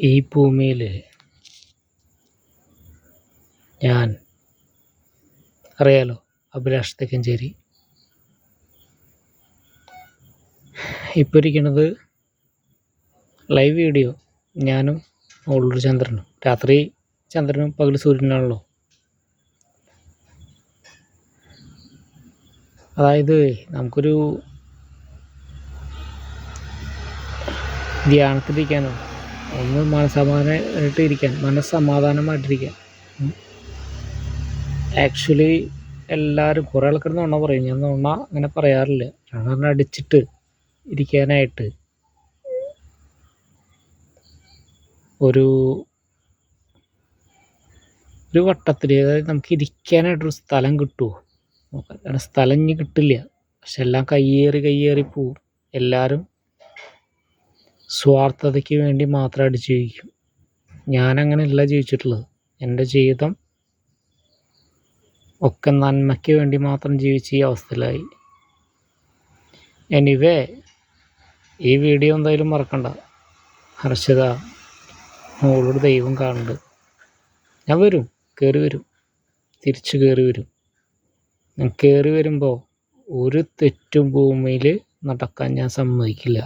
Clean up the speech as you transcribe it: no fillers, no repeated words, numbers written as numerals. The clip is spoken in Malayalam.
ഈ ഭൂമിയിൽ ഞാൻ അറിയാലോ, അഭിലാഷ് തെക്കഞ്ചേരി. ഇപ്പോൾ ഇരിക്കുന്നത് ലൈവ് വീഡിയോ ഞാനും മുകളിലൊരു ചന്ദ്രനും. രാത്രി ചന്ദ്രനും പകൽ സൂര്യനാണല്ലോ. അതായത് നമുക്കൊരു ധ്യാനത്തിലിരിക്കാനോ ഒന്ന് മനസ്സമാധാനമായിട്ടിരിക്കാൻ. ആക്ച്വലി എല്ലാവരും കുറേ ആൾക്കാർ നുണ പറയും. ഞാൻ നുണ അങ്ങനെ പറയാറില്ല. ഞാൻ അടിച്ചിട്ട് ഇരിക്കാനായിട്ട് ഒരു വട്ടത്തിൽ, അതായത് നമുക്ക് ഇരിക്കാനായിട്ടൊരു സ്ഥലം കിട്ടുമോ നോക്കാം. കാരണം സ്ഥലം ഇനി കിട്ടില്ല. പക്ഷെ എല്ലാം കയ്യേറി പോവും. എല്ലാവരും സ്വാർത്ഥതയ്ക്ക് വേണ്ടി മാത്രമായിട്ട് ജീവിക്കും. ഞാനങ്ങനെയല്ല ജീവിച്ചിട്ടുള്ളത്. എൻ്റെ ജീവിതം ഒക്കെ നന്മയ്ക്ക് വേണ്ടി മാത്രം ജീവിച്ച് ഈ അവസ്ഥയിലായി. എനിവേ, ഈ വീഡിയോ എന്തായാലും മറക്കണ്ട. ഹർഷിത, മോളോട് ദൈവം കാണുന്നുണ്ട്. ഞാൻ വരും, തിരിച്ചു കയറി വരും. ഞാൻ കയറി വരുമ്പോൾ ഒരു തെറ്റും ഭൂമിയിൽ നടക്കാൻ ഞാൻ സമ്മതിക്കില്ല.